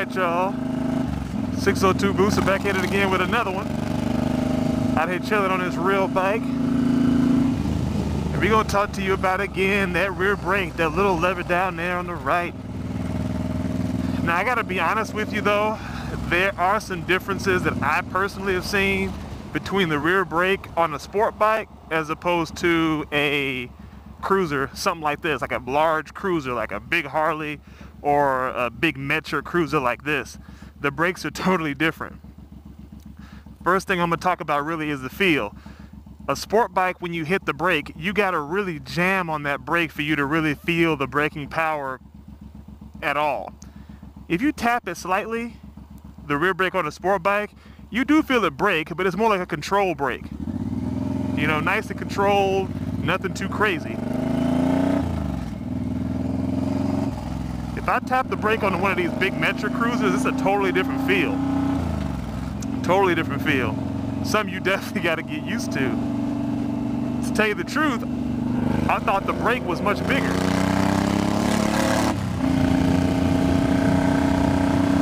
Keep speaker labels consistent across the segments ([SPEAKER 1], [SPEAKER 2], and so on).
[SPEAKER 1] Alright y'all, 602 Booster back at it again with another one. Out here chilling on this real bike. And we're going to talk to you about again that rear brake, that little lever down there on the right. Now I gotta be honest with you though, there are some differences that I personally have seen between the rear brake on a sport bike as opposed to a cruiser, something like this, like a large cruiser, like a big Harley or a big Metro cruiser like this. The brakes are totally different. First thing I'm going to talk about really is the feel. A sport bike, when you hit the brake, you got to really jam on that brake for you to really feel the braking power at all. If you tap it slightly, the rear brake on a sport bike, you do feel it brake, but it's more like a control brake. You know, nice and controlled, nothing too crazy. If I tap the brake on one of these big Metro cruisers, it's a totally different feel. Totally different feel. Something you definitely got to get used to. To tell you the truth, I thought the brake was much bigger.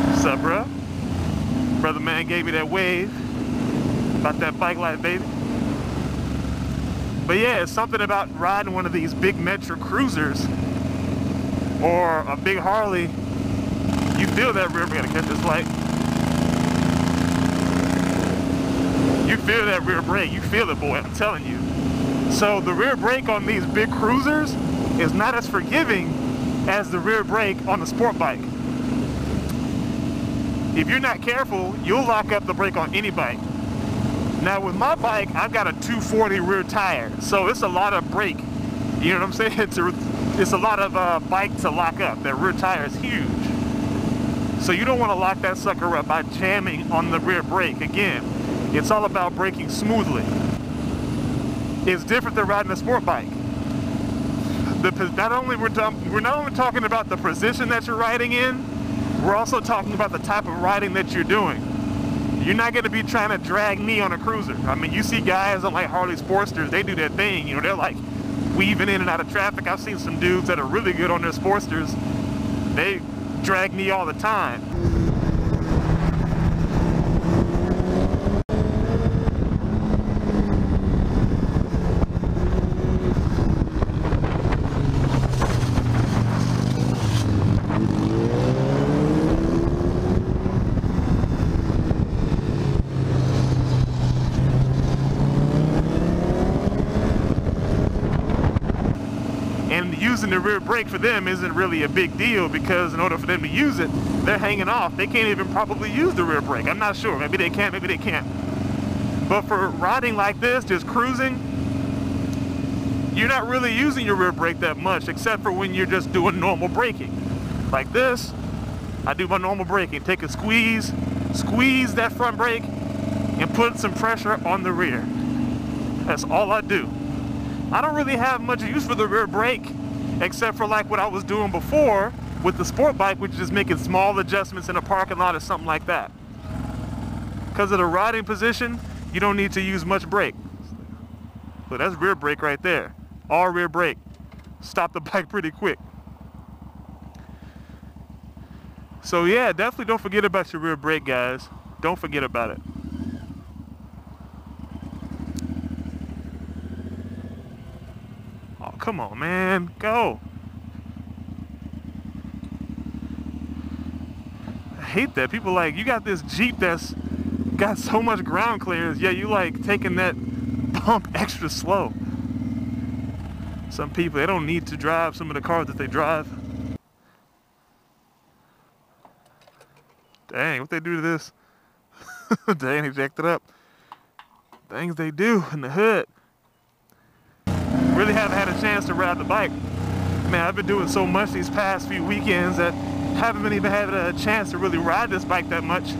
[SPEAKER 1] What's up, bro? Brother man gave me that wave about that bike life, baby. But yeah, it's something about riding one of these big Metro cruisers or a big Harley. You feel that rear brake. Gotta catch this light. You feel that rear brake. You feel it, boy. I'm telling you. So the rear brake on these big cruisers is not as forgiving as the rear brake on a sport bike. If you're not careful, you'll lock up the brake on any bike. Now with my bike, I've got a 240 rear tire, so it's a lot of brake. You know what I'm saying? It's a lot of bike to lock up. That rear tire is huge. So you don't want to lock that sucker up by jamming on the rear brake. Again, it's all about braking smoothly. It's different than riding a sport bike. We're not only talking about the position that you're riding in, we're also talking about the type of riding that you're doing. You're not going to be trying to drag me on a cruiser. I mean, you see guys on like Harley Sportsters, they do that thing, you know, they're like weaving in and out of traffic. I've seen some dudes that are really good on their Sportsters. They drag me all the time. And using the rear brake for them isn't really a big deal because in order for them to use it, they're hanging off. They can't even probably use the rear brake. I'm not sure. Maybe they can, maybe they can't. But for riding like this, just cruising, you're not really using your rear brake that much except for when you're just doing normal braking. Like this, I do my normal braking. Take a squeeze that front brake, and put some pressure on the rear. That's all I do. I don't really have much use for the rear brake except for like what I was doing before with the sport bike, which is making small adjustments in a parking lot or something like that. Because of the riding position, you don't need to use much brake. So that's rear brake right there. All rear brake. Stop the bike pretty quick. So yeah, definitely don't forget about your rear brake, guys. Don't forget about it. Oh, come on, man. Go. I hate that. People like, you got this Jeep that's got so much ground clearance, yet you like taking that bump extra slow. Some people, they don't need to drive some of the cars that they drive. Dang, what they do to this? Dang, they jacked it up. Things they do in the hood. Really haven't had a chance to ride the bike. Man, I've been doing so much these past few weekends that haven't even had a chance to really ride this bike that much.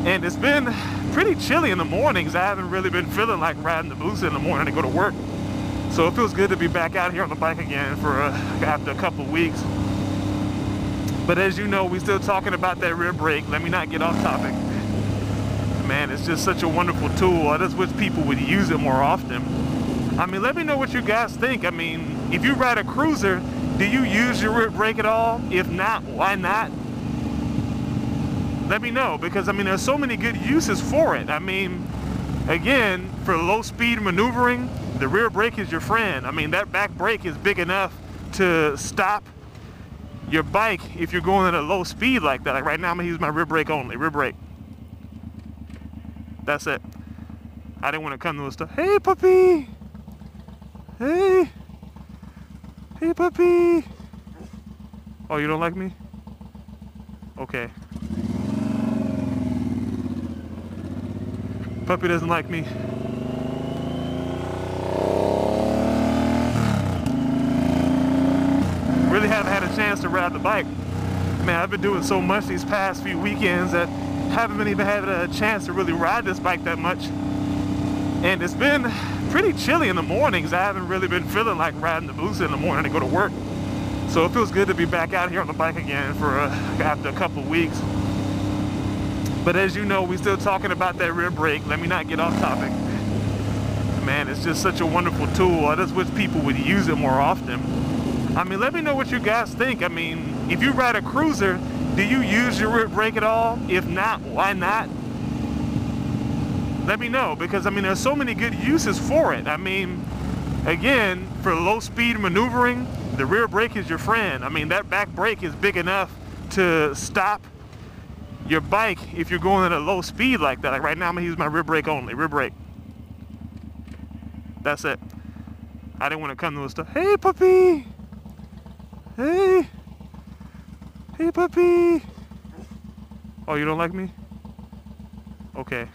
[SPEAKER 1] And it's been pretty chilly in the mornings. I haven't really been feeling like riding the Busa in the morning to go to work. So it feels good to be back out here on the bike again for after a couple of weeks. But as you know, we're still talking about that rear brake. Let me not get off topic. Man, it's just such a wonderful tool. I just wish people would use it more often. I mean, let me know what you guys think. I mean, if you ride a cruiser, do you use your rear brake at all? If not, why not? let me know, because I mean there's so many good uses for it. I mean, again, for low speed maneuvering, the rear brake is your friend. I mean, that back brake is big enough to stop your bike if you're going at a low speed like that. Like right now I'm gonna use my rear brake only, rear brake. That's it. I didn't want to come to a stop. Hey puppy! Hey! Hey puppy! Oh, you don't like me? Okay. Puppy doesn't like me. Really haven't had a chance to ride the bike. Man, I've been doing so much these past few weekends that haven't even had a chance to really ride this bike that much. And it's been pretty chilly in the mornings. I haven't really been feeling like riding the Busa in the morning to go to work. So it feels good to be back out here on the bike again for after a couple of weeks. But as you know, we're still talking about that rear brake. Let me not get off topic. Man, it's just such a wonderful tool. I just wish people would use it more often. I mean, let me know what you guys think. I mean, if you ride a cruiser, do you use your rear brake at all? If not, why not? Let me know, because I mean, there's so many good uses for it. I mean, again, for low speed maneuvering, the rear brake is your friend. I mean, that back brake is big enough to stop your bike if you're going at a low speed like that. Like right now I'm gonna use my rear brake only, rear brake. That's it. I didn't want to come to a stop. Hey puppy! Hey! Hey puppy! Oh, you don't like me? Okay.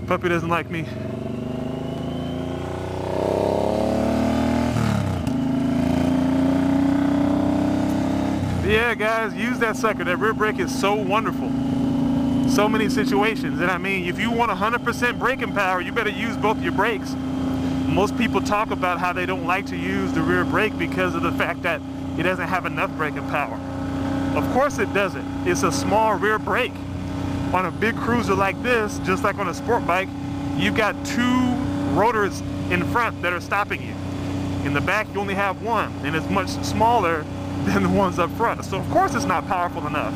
[SPEAKER 1] Puppy doesn't like me. Yeah, guys, use that sucker. That rear brake is so wonderful. So many situations. And I mean, if you want 100% braking power, you better use both your brakes. Most people talk about how they don't like to use the rear brake because of the fact that it doesn't have enough braking power. Of course it doesn't. It's a small rear brake. On a big cruiser like this, just like on a sport bike, you've got two rotors in front that are stopping you. In the back, you only have one, and it's much smaller than the ones up front. So of course it's not powerful enough.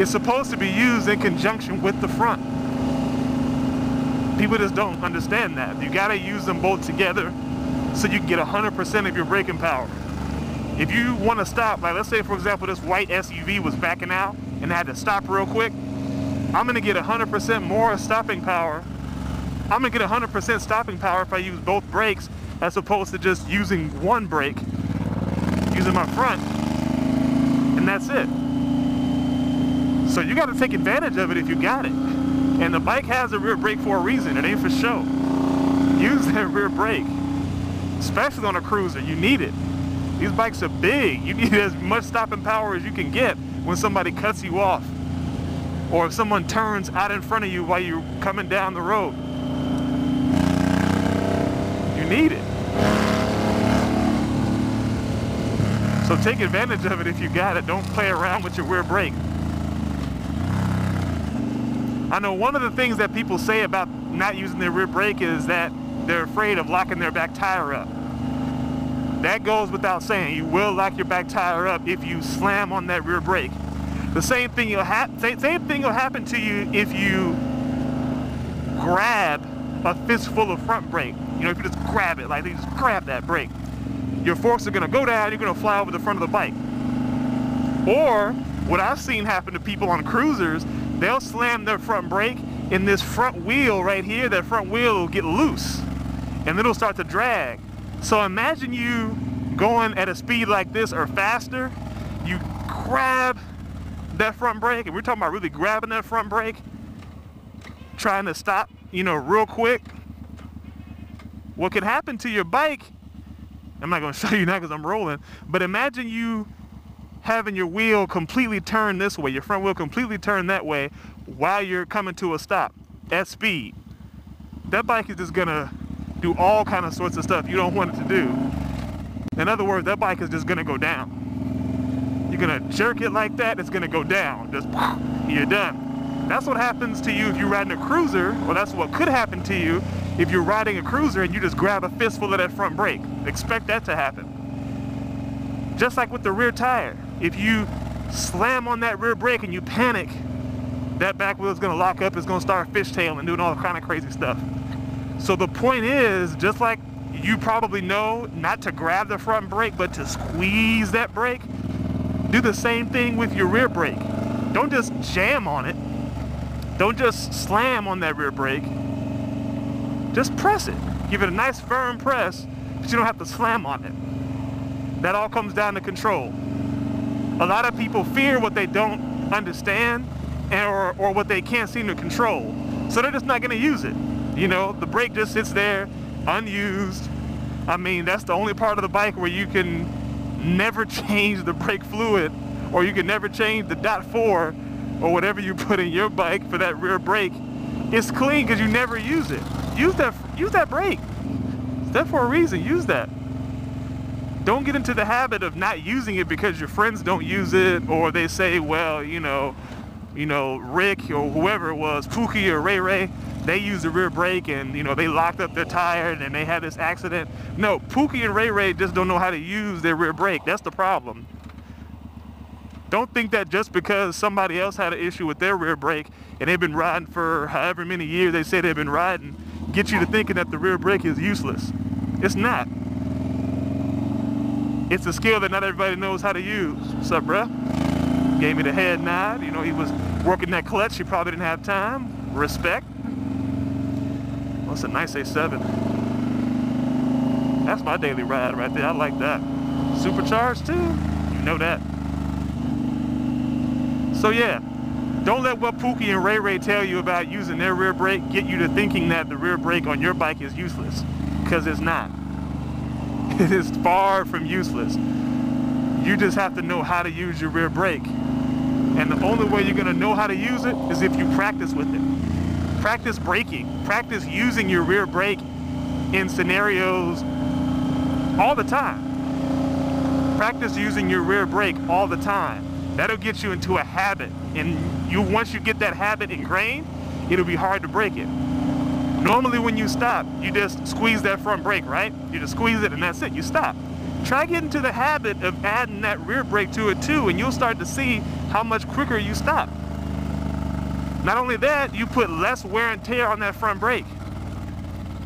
[SPEAKER 1] It's supposed to be used in conjunction with the front. People just don't understand that. You gotta use them both together so you can get 100% of your braking power. If you want to stop, like let's say for example this white SUV was backing out and had to stop real quick, I'm gonna get 100% more stopping power. I'm gonna get 100% stopping power if I use both brakes as opposed to just using one brake, using my front, and that's it. So you gotta take advantage of it if you got it. And the bike has a rear brake for a reason. It ain't for show. Use that rear brake, especially on a cruiser. You need it. These bikes are big. You need as much stopping power as you can get when somebody cuts you off, or if someone turns out in front of you while you're coming down the road. You need it. So take advantage of it if you got it. Don't play around with your rear brake. I know one of the things that people say about not using their rear brake is that they're afraid of locking their back tire up. That goes without saying. You will lock your back tire up if you slam on that rear brake. The same thing will happen to you if you grab a fistful of front brake. You know, if you just grab it, like you just grab that brake, your forks are gonna go down, you're gonna fly over the front of the bike. Or, what I've seen happen to people on cruisers, they'll slam their front brake and this front wheel right here, that front wheel will get loose and it'll start to drag. So imagine you going at a speed like this or faster, you grab that front brake, and we're talking about really grabbing that front brake, trying to stop, you know, real quick. What could happen to your bike, I'm not going to show you now because I'm rolling, but imagine you having your wheel completely turned this way, your front wheel completely turned that way while you're coming to a stop at speed. That bike is just going to do all kind of sorts of stuff you don't want it to do. In other words, that bike is just going to go down. You're going to jerk it like that, it's going to go down. Just, you're done. That's what happens to you if you're riding a cruiser, or that's what could happen to you if you're riding a cruiser and you just grab a fistful of that front brake. Expect that to happen. Just like with the rear tire, if you slam on that rear brake and you panic, that back wheel is going to lock up, it's going to start fishtailing and doing all kind of crazy stuff. So the point is, just like you probably know not to grab the front brake, but to squeeze that brake, do the same thing with your rear brake. Don't just jam on it. Don't just slam on that rear brake. Just press it. Give it a nice firm press, but you don't have to slam on it. That all comes down to control. A lot of people fear what they don't understand or what they can't seem to control. So they're just not going to use it. You know, the brake just sits there unused. I mean, that's the only part of the bike where you can never change the brake fluid, or you can never change the .4 or whatever you put in your bike for that rear brake. It's clean because you never use it. Use that brake. It's there for a reason. Use that. Don't get into the habit of not using it because your friends don't use it, or they say, well, you know, Rick or whoever it was, Pookie or Ray, they use the rear brake and, you know, they locked up their tire and they had this accident. No, Pookie and Ray just don't know how to use their rear brake. That's the problem. Don't think that just because somebody else had an issue with their rear brake and they've been riding for however many years they say they've been riding, get you to thinking that the rear brake is useless. It's not. It's a skill that not everybody knows how to use. What's up, bruh? Gave me the head nod. You know, he was working that clutch. He probably didn't have time. Respect. Well, it's a nice A7. That's my daily ride right there. I like that. Supercharged too. You know that. So yeah, don't let what Pookie and Ray tell you about using their rear brake get you to thinking that the rear brake on your bike is useless, because it's not. It is far from useless. You just have to know how to use your rear brake. And the only way you're gonna know how to use it is if you practice with it. Practice braking. Practice using your rear brake in scenarios all the time. Practice using your rear brake all the time. That'll get you into a habit. And once you get that habit ingrained, it'll be hard to break it. Normally when you stop, you just squeeze that front brake, right? You just squeeze it and that's it, you stop. Try getting into the habit of adding that rear brake to it too, and you'll start to see how much quicker you stop. Not only that, you put less wear and tear on that front brake.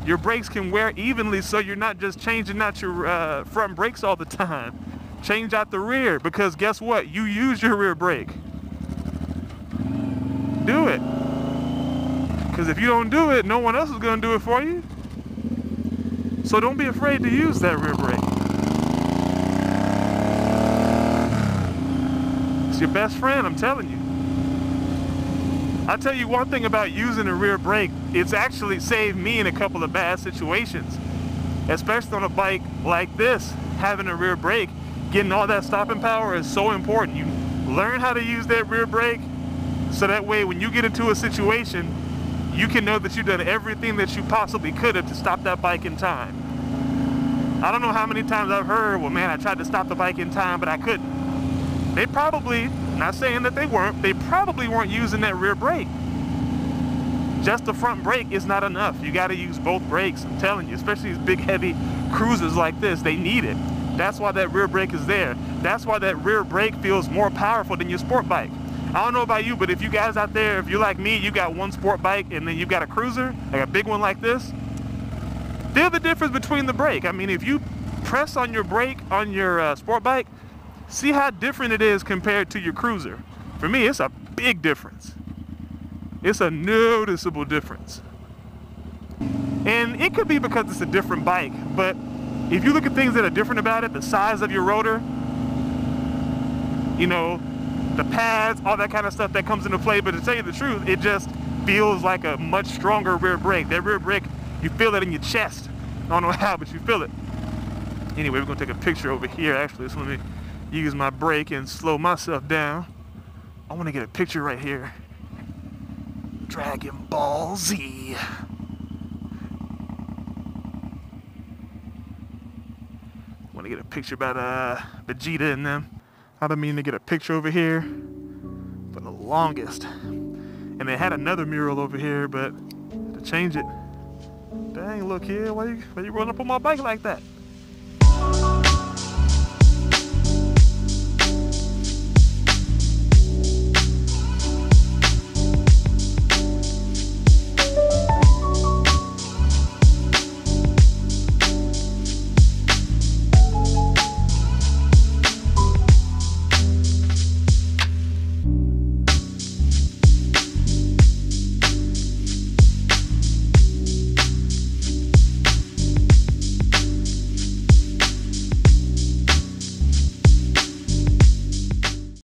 [SPEAKER 1] Your brakes can wear evenly, so you're not just changing out your front brakes all the time. Change out the rear, because guess what? You use your rear brake. Do it. Because if you don't do it, no one else is going to do it for you. So don't be afraid to use that rear brake. It's your best friend, I'm telling you. I'll tell you one thing about using a rear brake, it's actually saved me in a couple of bad situations. Especially on a bike like this, having a rear brake, getting all that stopping power is so important. You learn how to use that rear brake, so that way when you get into a situation, you can know that you've done everything that you possibly could have to stop that bike in time. I don't know how many times I've heard, well man, I tried to stop the bike in time, but I couldn't. They probably, not saying that they probably weren't using that rear brake. Just the front brake is not enough. You gotta use both brakes, I'm telling you, especially these big heavy cruisers like this, they need it. That's why that rear brake is there. That's why that rear brake feels more powerful than your sport bike. I don't know about you, but if you guys out there, if you're like me, you got one sport bike and then you've got a cruiser, like a big one like this, feel the difference between the brake. I mean, if you press on your brake on your sport bike, see how different it is compared to your cruiser. For me, it's a big difference. It's a noticeable difference. And it could be because it's a different bike, but if you look at things that are different about it, the size of your rotor, you know, the pads, all that kind of stuff that comes into play, but to tell you the truth, it just feels like a much stronger rear brake. That rear brake, you feel it in your chest. I don't know how, but you feel it. Anyway, we're gonna take a picture over here actually, so let me use my brake and slow myself down. I wanna get a picture right here. Dragon Ball Z. Want to get a picture about Vegeta and them. I've been meaning to get a picture over here for the longest. And they had another mural over here, but to change it. Dang, look here, why you rolling up on my bike like that?